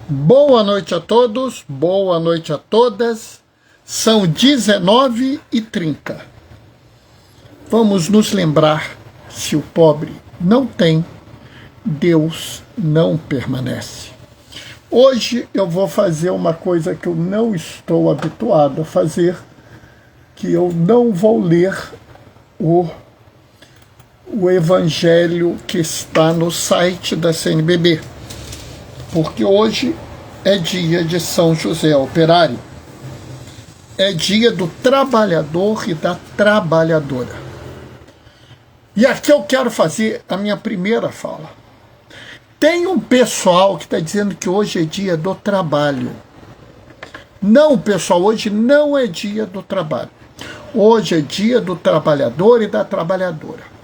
Boa noite a todos, boa noite a todas. São 19h30. Vamos nos lembrar: se o pobre não tem, Deus não permanece. Hoje eu vou fazer uma coisa que eu não estou habituado a fazer, que eu não vou ler o evangelho que está no site da CNBB, porque hoje é dia de São José Operário, é dia do trabalhador e da trabalhadora. E aqui eu quero fazer a minha primeira fala. Tem um pessoal que está dizendo que hoje é dia do trabalho. Não, pessoal, hoje não é dia do trabalho. Hoje é dia do trabalhador e da trabalhadora.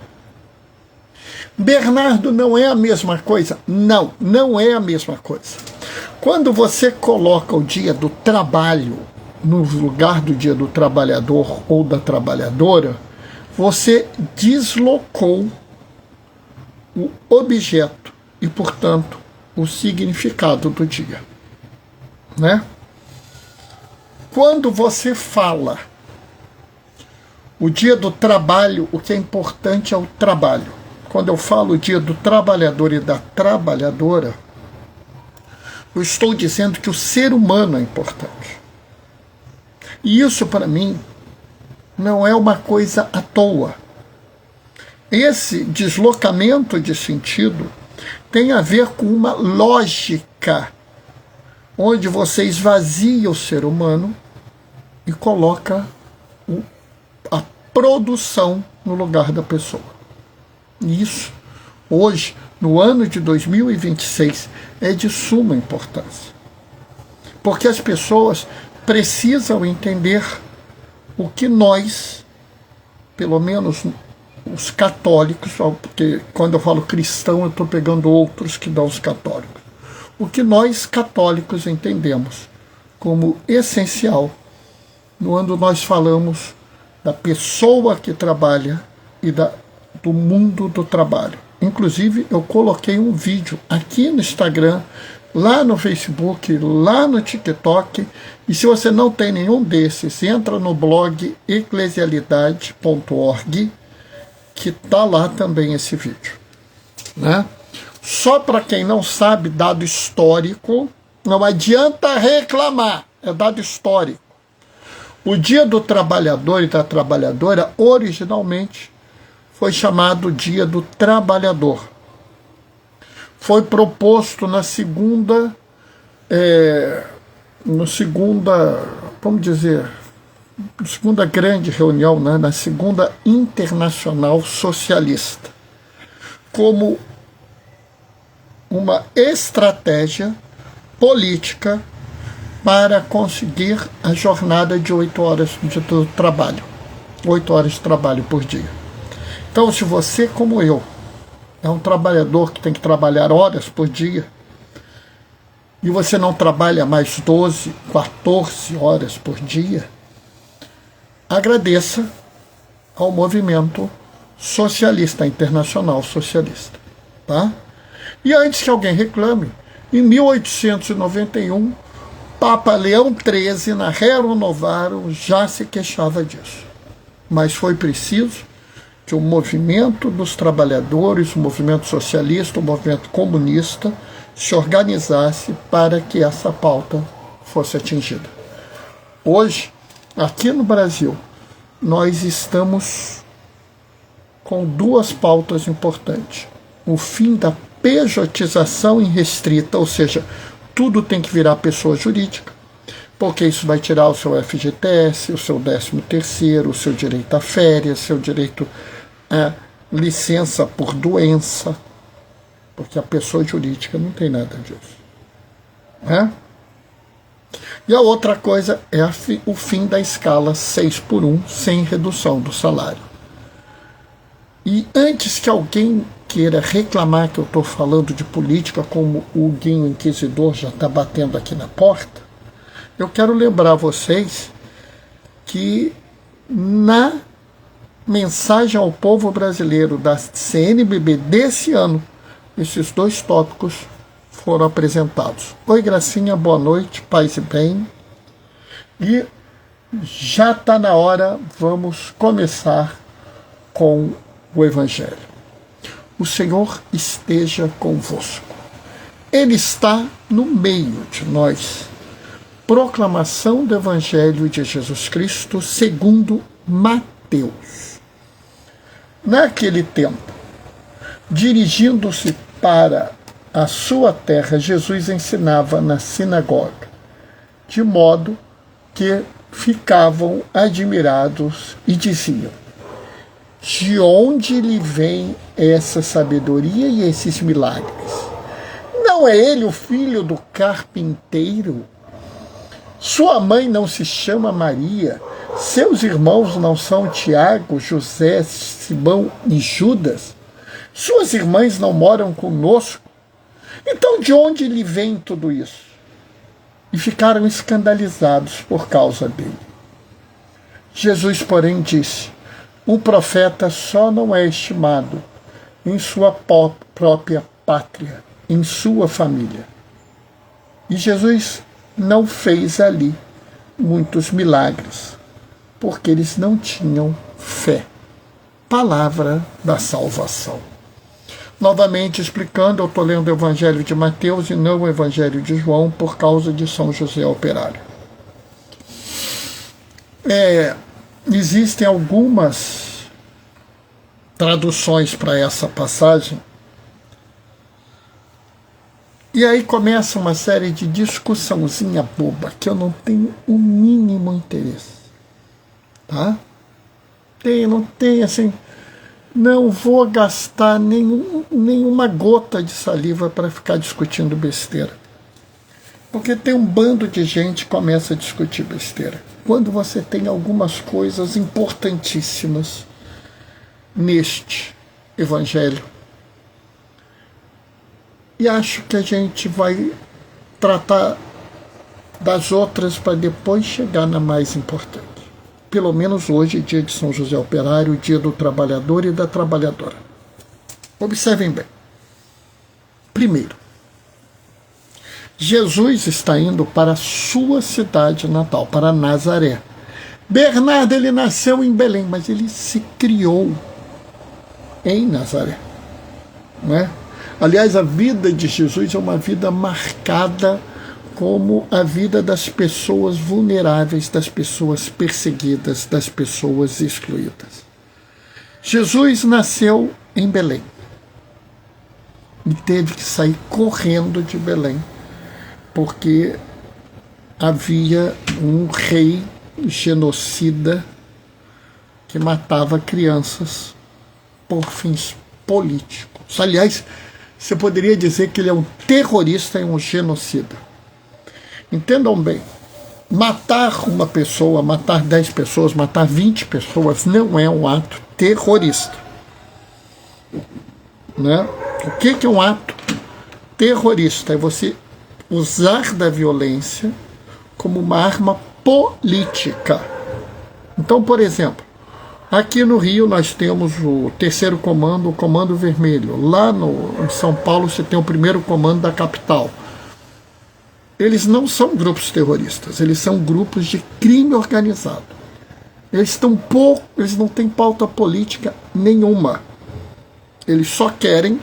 Bernardo, não é a mesma coisa? Não, não é a mesma coisa. Quando você coloca o dia do trabalho no lugar do dia do trabalhador ou da trabalhadora, você deslocou o objeto e, portanto, o significado do dia, né? Quando você fala o dia do trabalho, o que é importante é o trabalho. Quando eu falo o dia do trabalhador e da trabalhadora, eu estou dizendo que o ser humano é importante. E isso, para mim, não é uma coisa à toa. Esse deslocamento de sentido tem a ver com uma lógica, onde você esvazia o ser humano e coloca a produção no lugar da pessoa. Isso, hoje, no ano de 2026, é de suma importância. Porque as pessoas precisam entender o que nós, pelo menos os católicos, porque quando eu falo cristão eu estou pegando outros que dão os católicos, o que nós católicos entendemos como essencial quando nós falamos da pessoa que trabalha e do mundo do trabalho. Inclusive, eu coloquei um vídeo aqui no Instagram, lá no Facebook, lá no TikTok, e se você não tem nenhum desses, entra no blog eclesialidade.org, que está lá também esse vídeo, né? Só para quem não sabe, dado histórico, não adianta reclamar, é dado histórico. O Dia do Trabalhador e da Trabalhadora, originalmente, foi chamado Dia do Trabalhador. Foi proposto na segunda, segunda grande reunião, né, na segunda Internacional Socialista, como uma estratégia política para conseguir a jornada de 8 horas de trabalho, 8 horas de trabalho por dia. Então, se você, como eu, é um trabalhador que tem que trabalhar horas por dia, e você não trabalha mais 12, 14 horas por dia, agradeça ao movimento socialista, internacional socialista, tá? E antes que alguém reclame, em 1891, Papa Leão XIII, na Rerum Novarum, já se queixava disso. Mas foi preciso que o movimento dos trabalhadores, o movimento socialista, o movimento comunista se organizasse para que essa pauta fosse atingida. Hoje, aqui no Brasil, nós estamos com 2 pautas importantes. O fim da pejotização irrestrita, ou seja, tudo tem que virar pessoa jurídica, porque isso vai tirar o seu FGTS, o seu 13º, o seu direito a férias, seu direito a licença por doença, porque a pessoa jurídica não tem nada disso, né? E a outra coisa é o fim da escala 6x1, sem redução do salário. E antes que alguém queira reclamar que eu estou falando de política, como o Guinho Inquisidor já está batendo aqui na porta, eu quero lembrar vocês que na mensagem ao povo brasileiro da CNBB desse ano, esses 2 tópicos foram apresentados. Oi, Gracinha, boa noite, paz e bem. E já está na hora, vamos começar com o Evangelho. O Senhor esteja convosco. Ele está no meio de nós. Proclamação do Evangelho de Jesus Cristo segundo Mateus. Naquele tempo, dirigindo-se para a sua terra, Jesus ensinava na sinagoga, de modo que ficavam admirados e diziam: de onde lhe vem essa sabedoria e esses milagres? Não é ele o filho do carpinteiro? Sua mãe não se chama Maria? Seus irmãos não são Tiago, José, Simão e Judas? Suas irmãs não moram conosco? Então de onde lhe vem tudo isso? E ficaram escandalizados por causa dele. Jesus, porém, disse: um profeta só não é estimado em sua própria pátria, em sua família. E Jesus não fez ali muitos milagres, porque eles não tinham fé. Palavra da salvação. Novamente explicando, eu estou lendo o Evangelho de Mateus e não o Evangelho de João, por causa de São José Operário. Existem algumas traduções para essa passagem, e aí começa uma série de discussãozinha boba, que eu não tenho o mínimo interesse. Tá? Não tem, assim, não vou gastar nenhuma gota de saliva para ficar discutindo besteira. Porque tem um bando de gente que começa a discutir besteira. Quando você tem algumas coisas importantíssimas neste Evangelho, e acho que a gente vai tratar das outras para depois chegar na mais importante. Pelo menos hoje, dia de São José Operário, dia do trabalhador e da trabalhadora. Observem bem. Primeiro, Jesus está indo para a sua cidade natal, para Nazaré. Bernardo, ele nasceu em Belém, mas ele se criou em Nazaré. Não é? Aliás, a vida de Jesus é uma vida marcada como a vida das pessoas vulneráveis, das pessoas perseguidas, das pessoas excluídas. Jesus nasceu em Belém e teve que sair correndo de Belém, porque havia um rei genocida que matava crianças por fins políticos. Aliás, você poderia dizer que ele é um terrorista e um genocida. Entendam bem, matar uma pessoa, matar 10 pessoas, matar 20 pessoas não é um ato terrorista. Né? O que é um ato terrorista? É você usar da violência como uma arma política. Então, por exemplo, aqui no Rio nós temos o 3º comando, o Comando Vermelho. Lá em São Paulo você tem o 1º comando da capital. Eles não são grupos terroristas, eles são grupos de crime organizado. Eles não têm pauta política nenhuma. Eles só querem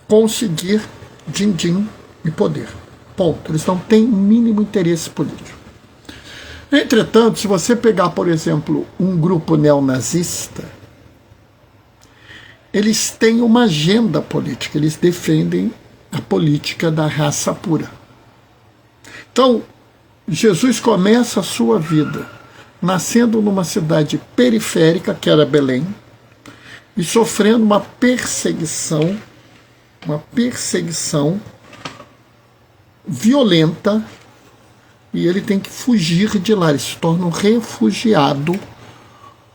conseguir din-din e poder. Ponto. Eles não têm mínimo interesse político. Entretanto, se você pegar, por exemplo, um grupo neonazista, eles têm uma agenda política, eles defendem a política da raça pura. Então, Jesus começa a sua vida nascendo numa cidade periférica, que era Belém, e sofrendo uma perseguição violenta, e ele tem que fugir de lá. Ele se torna um refugiado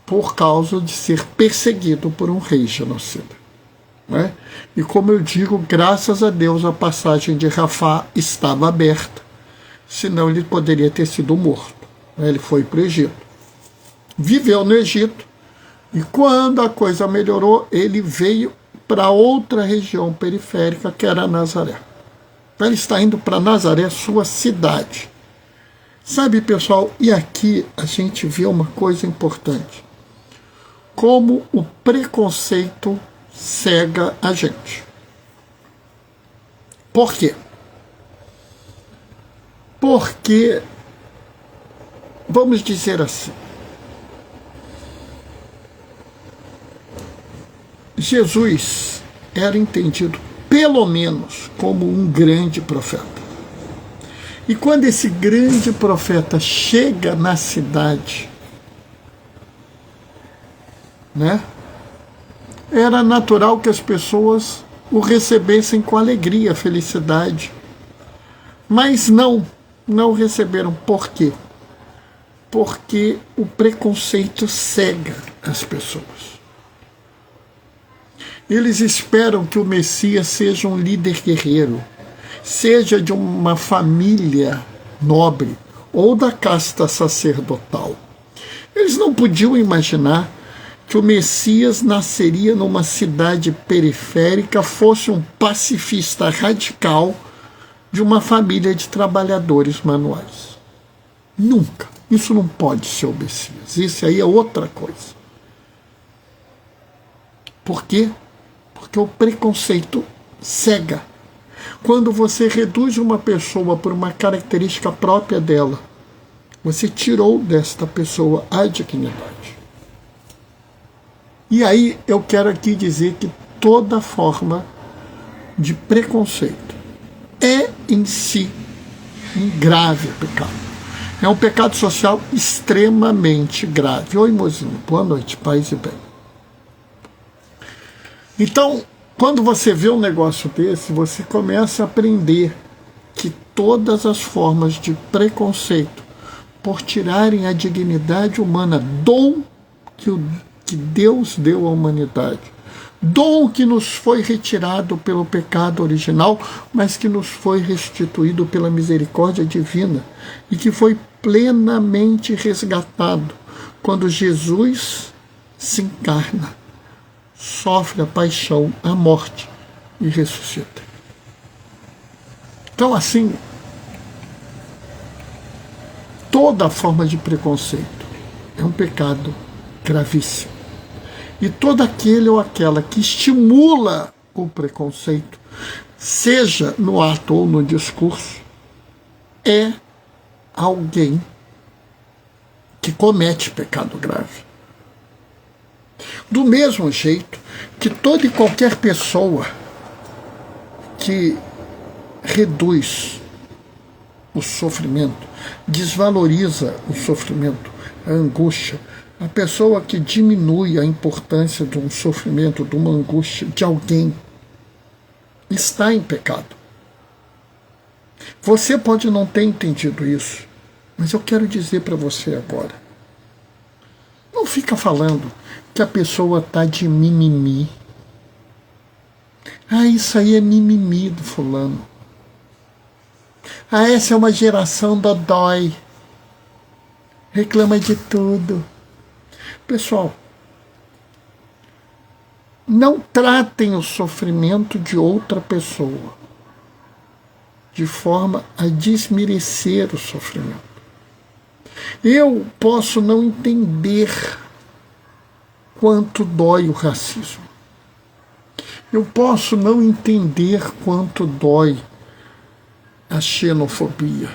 por causa de ser perseguido por um rei genocida. Né? E como eu digo, graças a Deus a passagem de Rafah estava aberta, senão ele poderia ter sido morto. Ele foi para o Egito, viveu no Egito, e quando a coisa melhorou, ele veio para outra região periférica, que era Nazaré. Então ele está indo para Nazaré, sua cidade. Sabe, pessoal, e aqui a gente vê uma coisa importante. Como o preconceito cega a gente. Por quê? Porque, vamos dizer assim, Jesus era entendido, pelo menos, como um grande profeta. E quando esse grande profeta chega na cidade, né, era natural que as pessoas o recebessem com alegria, felicidade. Mas não receberam. Por quê? Porque o preconceito cega as pessoas. Eles esperam que o Messias seja um líder guerreiro, seja de uma família nobre ou da casta sacerdotal. Eles não podiam imaginar que o Messias nasceria numa cidade periférica, fosse um pacifista radical de uma família de trabalhadores manuais. Nunca. Isso não pode ser o Messias. Isso aí é outra coisa. Por quê? Porque o preconceito cega. Quando você reduz uma pessoa por uma característica própria dela, você tirou desta pessoa a dignidade. E aí eu quero aqui dizer que toda forma de preconceito é em si um grave pecado. É um pecado social extremamente grave. Oi, mozinho. Boa noite, paz e bem. Então, quando você vê um negócio desse, você começa a aprender que todas as formas de preconceito, por tirarem a dignidade humana, dom que Deus deu à humanidade, dom que nos foi retirado pelo pecado original, mas que nos foi restituído pela misericórdia divina e que foi plenamente resgatado quando Jesus se encarna, sofre a paixão, a morte e ressuscita. Então, assim, toda forma de preconceito é um pecado gravíssimo. E todo aquele ou aquela que estimula o preconceito, seja no ato ou no discurso, é alguém que comete pecado grave. Do mesmo jeito que toda e qualquer pessoa que reduz o sofrimento, desvaloriza o sofrimento, a angústia, a pessoa que diminui a importância de um sofrimento, de uma angústia de alguém, está em pecado. Você pode não ter entendido isso, mas eu quero dizer para você agora. Não fica falando que a pessoa está de mimimi. Ah, isso aí é mimimi do fulano. Ah, essa é uma geração dodói. Reclama de tudo. Pessoal, não tratem o sofrimento de outra pessoa de forma a desmerecer o sofrimento. Eu posso não entender quanto dói o racismo. Eu posso não entender quanto dói a xenofobia,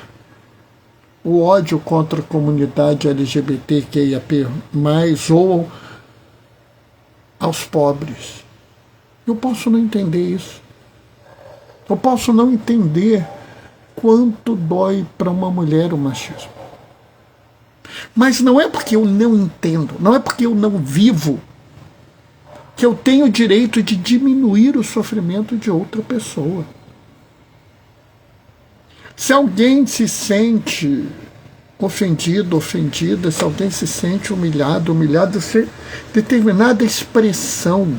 o ódio contra a comunidade LGBTQIAP+, ou aos pobres. Eu posso não entender isso. Eu posso não entender quanto dói para uma mulher o machismo. Mas não é porque eu não entendo, não é porque eu não vivo, que eu tenho o direito de diminuir o sofrimento de outra pessoa. Se alguém se sente ofendido, ofendida, se alguém se sente humilhado, humilhado, se determinada expressão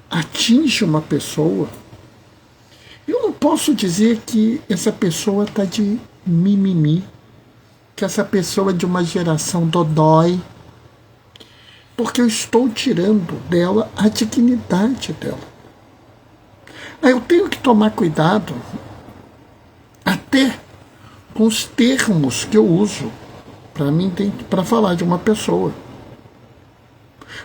atinge uma pessoa, eu não posso dizer que essa pessoa está de mimimi, que essa pessoa é de uma geração dodói, porque eu estou tirando dela a dignidade dela. Aí eu tenho que tomar cuidado até com os termos que eu uso para falar de uma pessoa.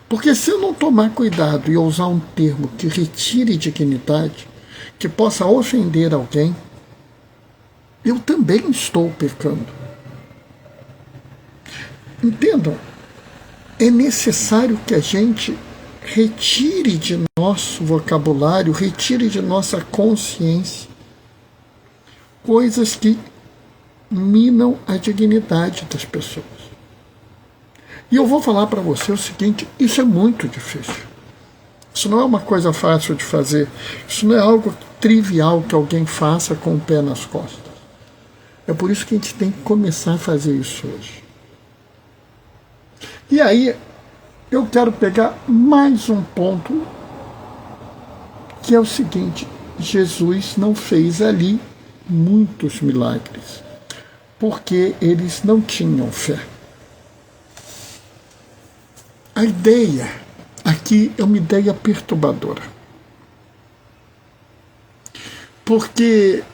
Porque se eu não tomar cuidado e usar um termo que retire dignidade, que possa ofender alguém, eu também estou pecando. Entendam? É necessário que a gente retire de nosso vocabulário, retire de nossa consciência coisas que minam a dignidade das pessoas. E eu vou falar para você o seguinte, isso é muito difícil. Isso não é uma coisa fácil de fazer. Isso não é algo trivial que alguém faça com o pé nas costas. É por isso que a gente tem que começar a fazer isso hoje. E aí, eu quero pegar mais um ponto, que é o seguinte: Jesus não fez ali muitos milagres, porque eles não tinham fé. A ideia aqui é uma ideia perturbadora, porque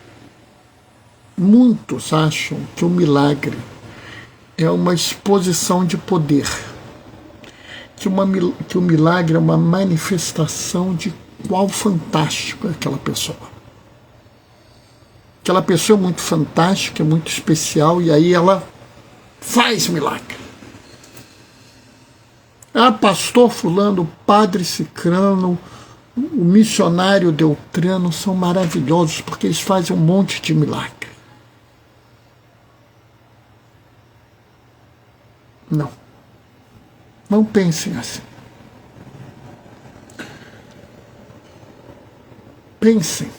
muitos acham que o milagre é uma exposição de poder, que o milagre é uma manifestação de qual fantástico é aquela pessoa. Aquela pessoa é muito fantástica, é muito especial, e aí ela faz milagre. Ah, pastor fulano, padre cicrano, o missionário Deltrano são maravilhosos porque eles fazem um monte de milagre. Não. Não pensem assim. Pensem.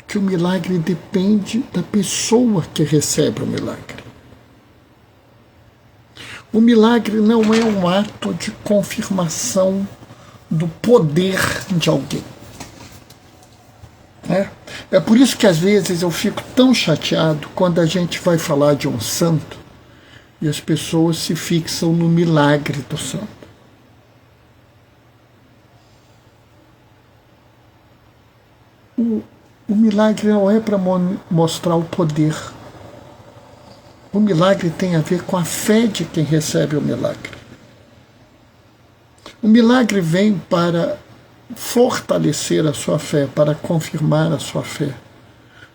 Que o milagre depende da pessoa que recebe o milagre. O milagre não é um ato de confirmação do poder de alguém. É por isso que às vezes eu fico tão chateado quando a gente vai falar de um santo e as pessoas se fixam no milagre do santo. O milagre não é para mostrar o poder. O milagre tem a ver com a fé de quem recebe o milagre. O milagre vem para fortalecer a sua fé, para confirmar a sua fé,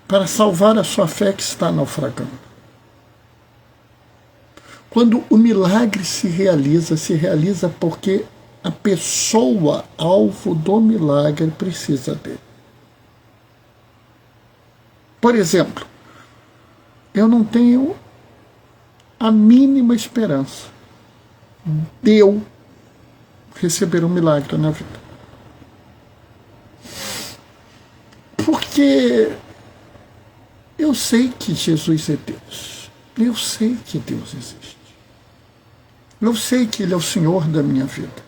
para salvar a sua fé que está naufragando. Quando o milagre se realiza porque a pessoa alvo do milagre precisa dele. Por exemplo, eu não tenho a mínima esperança de eu receber um milagre na vida. Porque eu sei que Jesus é Deus. Eu sei que Deus existe. Eu sei que Ele é o Senhor da minha vida.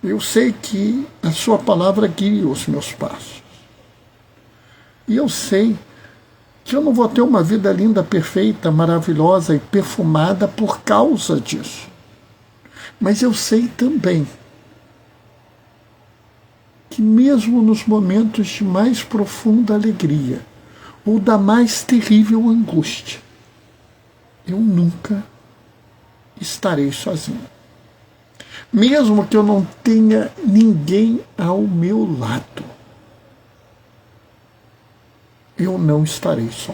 Eu sei que a Sua palavra guia os meus passos. E eu sei que eu não vou ter uma vida linda, perfeita, maravilhosa e perfumada por causa disso. Mas eu sei também que mesmo nos momentos de mais profunda alegria ou da mais terrível angústia, eu nunca estarei sozinho. Mesmo que eu não tenha ninguém ao meu lado, eu não estarei só.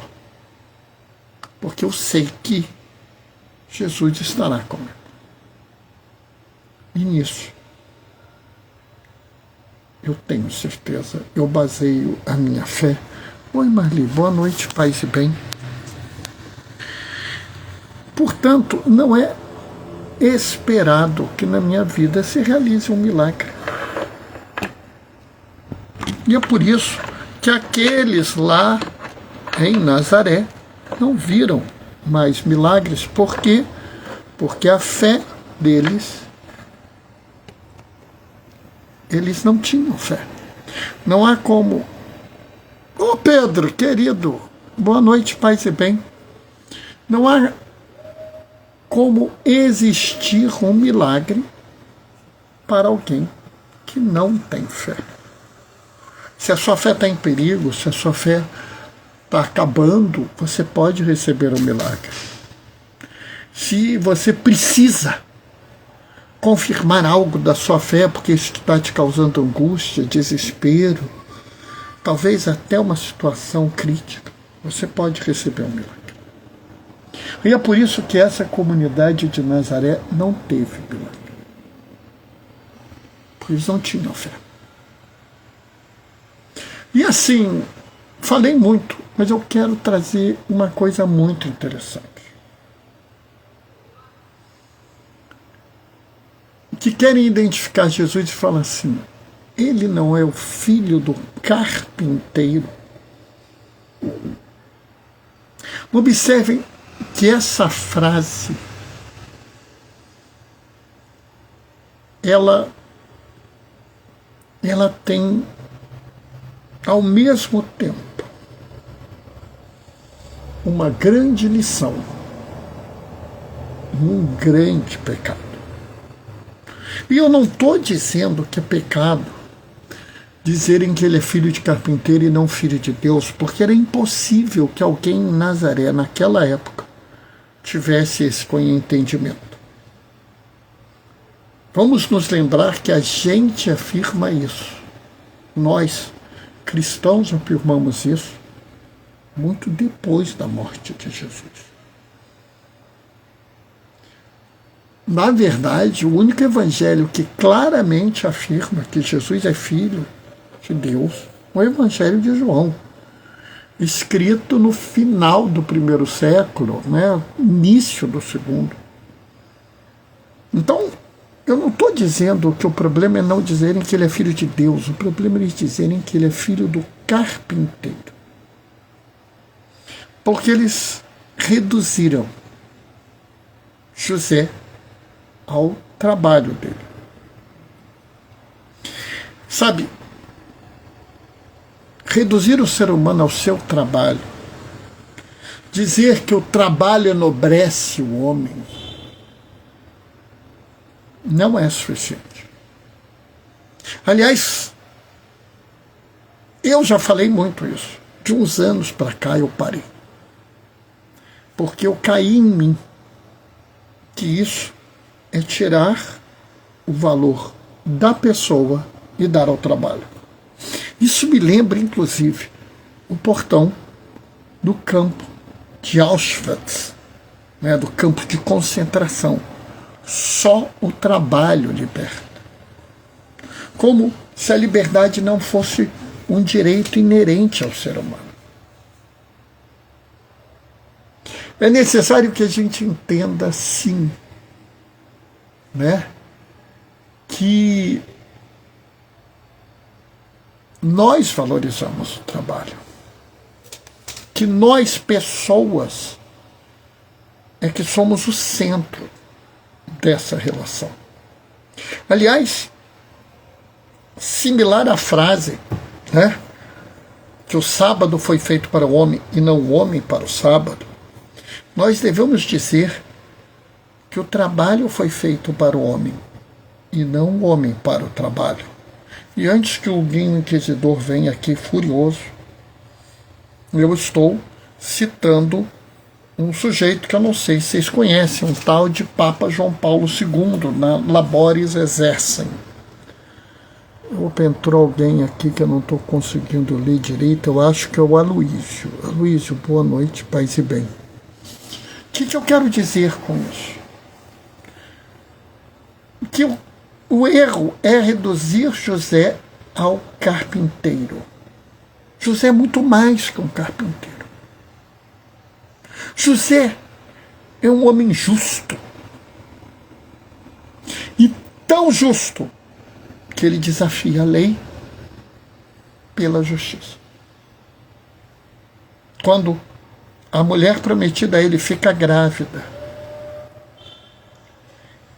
Porque eu sei que Jesus estará comigo. E nisso, eu tenho certeza, eu baseio a minha fé. Oi, Marli, boa noite, paz e bem. Portanto, não é esperado que na minha vida se realize um milagre. E é por isso que aqueles lá em Nazaré não viram mais milagres. Por quê? Porque a fé deles, eles não tinham fé. Não há como... Ô Pedro, querido, boa noite, paz e bem. Não há como existir um milagre para alguém que não tem fé. Se a sua fé está em perigo, se a sua fé está acabando, você pode receber um milagre. Se você precisa confirmar algo da sua fé, porque isso está te causando angústia, desespero, talvez até uma situação crítica, você pode receber um milagre. E é por isso que essa comunidade de Nazaré não teve milagre. Porque eles não tinham fé. E assim, falei muito, mas eu quero trazer uma coisa muito interessante. Que querem identificar Jesus e falam assim: ele não é o filho do carpinteiro. Observem que essa frase, ela tem, ao mesmo tempo, uma grande lição, um grande pecado. E eu não estou dizendo que é pecado dizerem que ele é filho de carpinteiro e não filho de Deus, porque era impossível que alguém em Nazaré, naquela época, tivesse esse entendimento. Vamos nos lembrar que a gente afirma isso. Nós, cristãos, afirmamos isso muito depois da morte de Jesus. Na verdade, o único evangelho que claramente afirma que Jesus é filho de Deus é o Evangelho de João, escrito no final do primeiro século, início do segundo. Então, eu não estou dizendo que o problema é não dizerem que ele é filho de Deus, o problema é eles dizerem que ele é filho do carpinteiro. Porque eles reduziram José ao trabalho dele. Sabe, reduzir o ser humano ao seu trabalho, dizer que o trabalho enobrece o homem, não é suficiente. Aliás, eu já falei muito isso. De uns anos para cá eu parei. Porque eu caí em mim que isso é tirar o valor da pessoa e dar ao trabalho. Isso me lembra, inclusive, o portão do campo de Auschwitz, do campo de concentração. Só o trabalho liberta. Como se a liberdade não fosse um direito inerente ao ser humano. É necessário que a gente entenda, sim, que nós valorizamos o trabalho, que nós, pessoas, é que somos o centro dessa relação. Aliás, similar à frase, que o sábado foi feito para o homem e não o homem para o sábado, nós devemos dizer que o trabalho foi feito para o homem e não o homem para o trabalho. E antes que o Guinho Inquisidor venha aqui furioso, eu estou citando um sujeito que eu não sei se vocês conhecem, um tal de Papa João Paulo II, na Labores Exercem. Opa, entrou alguém aqui que eu não estou conseguindo ler direito, eu acho que é o Aloísio. Aloísio, boa noite, paz e bem. O que eu quero dizer com isso? Que o erro é reduzir José ao carpinteiro. José é muito mais que um carpinteiro. José é um homem justo. E tão justo que ele desafia a lei pela justiça. Quando a mulher prometida a ele fica grávida,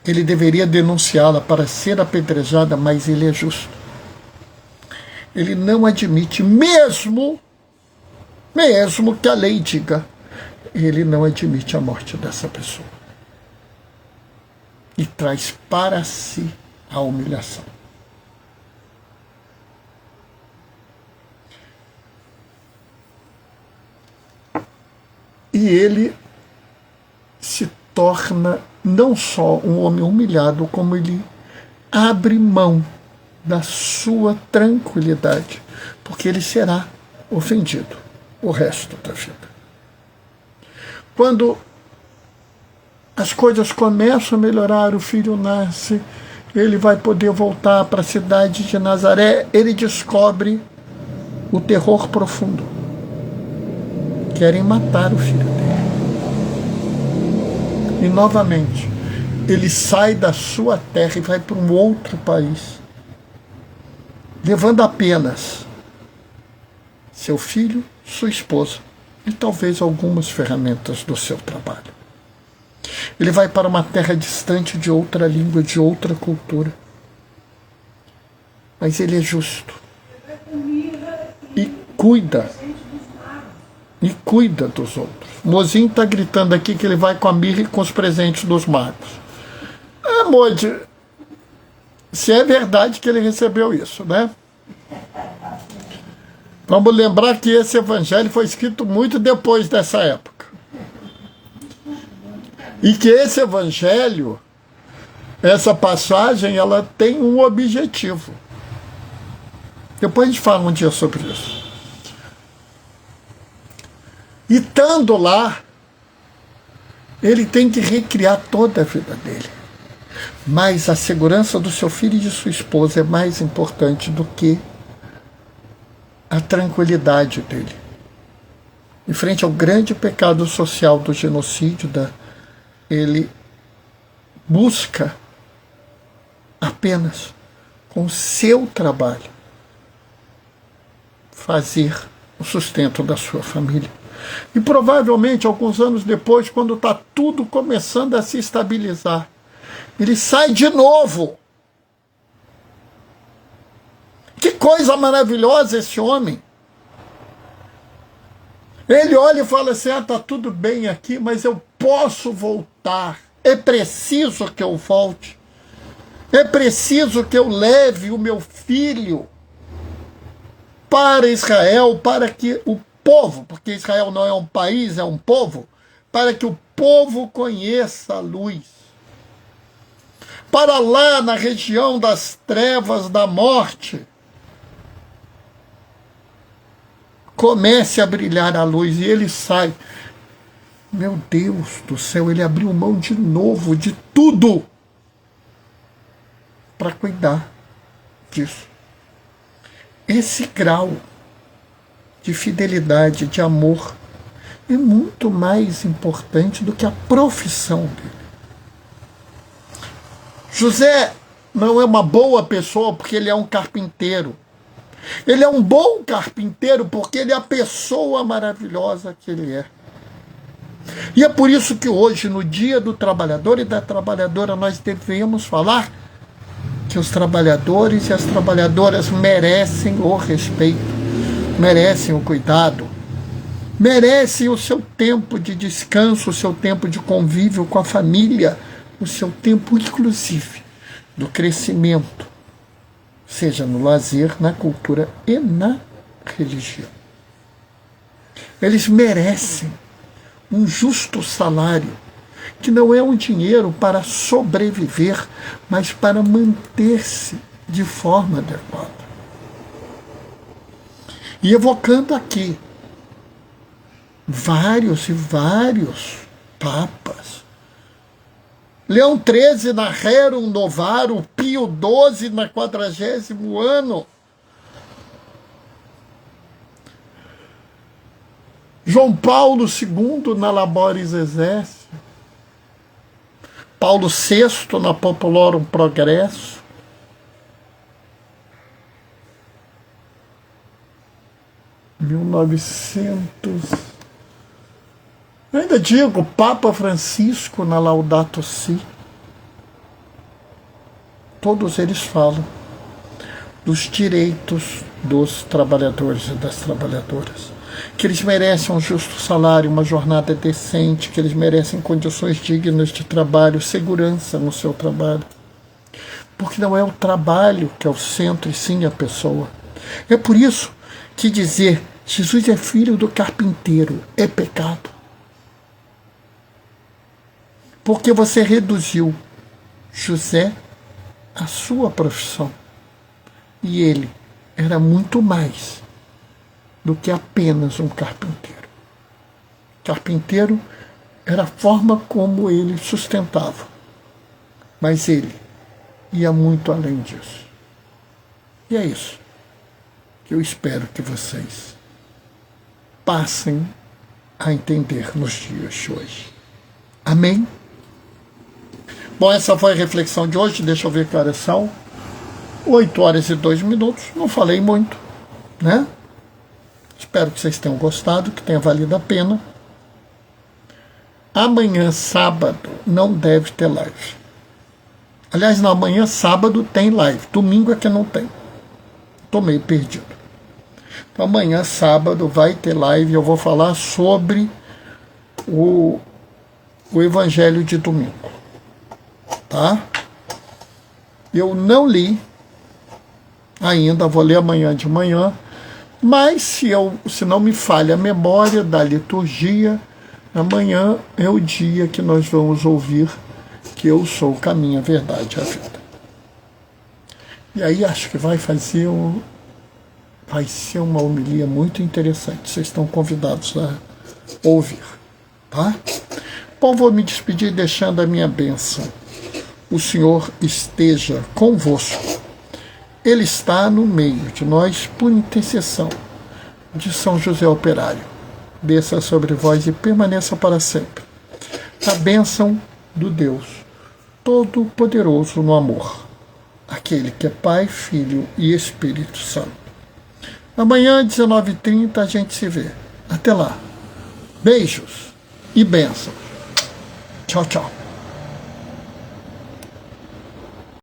ele deveria denunciá-la para ser apedrejada, mas ele é justo. Ele não admite, mesmo que a lei diga, ele não admite a morte dessa pessoa. E traz para si a humilhação. E ele se torna não só um homem humilhado, como ele abre mão da sua tranquilidade, porque ele será ofendido o resto da vida. Quando as coisas começam a melhorar, o filho nasce, ele vai poder voltar para a cidade de Nazaré, ele descobre o terror profundo. Querem matar o filho dele. E novamente, ele sai da sua terra e vai para um outro país, levando apenas seu filho, sua esposa e talvez algumas ferramentas do seu trabalho. Ele vai para uma terra distante, de outra língua, de outra cultura. Mas ele é justo. E cuida dos outros. O mozinho está gritando aqui que ele vai com a mirra e com os presentes dos magos. Modi, se é verdade que ele recebeu isso, né? Vamos lembrar que esse evangelho foi escrito muito depois dessa época. E que esse evangelho, essa passagem, ela tem um objetivo. Depois a gente fala um dia sobre isso. E estando lá, ele tem que recriar toda a vida dele. Mas a segurança do seu filho e de sua esposa é mais importante do que a tranquilidade dele. Em frente ao grande pecado social do genocídio, ele busca apenas com o seu trabalho fazer o sustento da sua família. E provavelmente, alguns anos depois, quando está tudo começando a se estabilizar, ele sai de novo. Que coisa maravilhosa esse homem! Ele olha e fala assim, está tudo bem aqui, mas eu posso voltar. É preciso que eu volte. É preciso que eu leve o meu filho para Israel, para que o povo, porque Israel não é um país, é um povo, para que o povo conheça a luz. Para lá, na região das trevas da morte, comece a brilhar a luz. E ele sai. Meu Deus do céu, ele abriu mão de novo de tudo para cuidar disso. Esse grau de fidelidade, de amor, é muito mais importante do que a profissão dele. José não é uma boa pessoa porque ele é um carpinteiro. Ele é um bom carpinteiro porque ele é a pessoa maravilhosa que ele é. E é por isso que hoje, no Dia do Trabalhador e da Trabalhadora, nós devemos falar que os trabalhadores e as trabalhadoras merecem o respeito, merecem o cuidado, merecem o seu tempo de descanso, o seu tempo de convívio com a família, o seu tempo, inclusive, do crescimento, seja no lazer, na cultura e na religião. Eles merecem um justo salário, que não é um dinheiro para sobreviver, mas para manter-se de forma adequada. E evocando aqui vários e vários papas. Leão XIII na Rerum Novarum, Pio XII na 40º ano. João Paulo II na Laboris Exerce. Paulo VI na Populorum Progresso. Eu ainda digo, Papa Francisco na Laudato Si. Todos eles falam dos direitos dos trabalhadores e das trabalhadoras. que eles merecem um justo salário, uma jornada decente, que eles merecem condições dignas de trabalho, segurança no seu trabalho. Porque não é o trabalho que é o centro, e sim a pessoa. É por isso que dizer Jesus é filho do carpinteiro é pecado. Porque você reduziu José à sua profissão. E ele era muito mais do que apenas um carpinteiro. Carpinteiro era a forma como ele sustentava. Mas ele ia muito além disso. E é isso que eu espero que vocês passem a entender nos dias de hoje. Amém? Bom, essa foi a reflexão de hoje. Deixa eu ver que horas são. 8 horas e 2 minutos. Não falei muito, né? Espero que vocês tenham gostado, que tenha valido a pena. Amanhã, sábado, não deve ter live. Aliás, na manhã, sábado, tem live. Domingo é que não tem. Estou meio perdido. Então, amanhã, sábado, vai ter live. Eu vou falar sobre o Evangelho de domingo. Tá? Eu não li ainda, vou ler amanhã de manhã. Mas, se não me falha a memória da liturgia, amanhã é o dia que nós vamos ouvir que eu sou o caminho, a verdade e a vida. E aí acho que vai ser uma homilia muito interessante. Vocês estão convidados a ouvir, tá? Bom, vou me despedir deixando a minha bênção. O Senhor esteja convosco. Ele está no meio de nós por intercessão de São José Operário. Desça sobre vós e permaneça para sempre. A bênção do Deus Todo-Poderoso no amor, aquele que é Pai, Filho e Espírito Santo. Amanhã, às 19h30, a gente se vê. Até lá. Beijos e bênçãos. Tchau, tchau.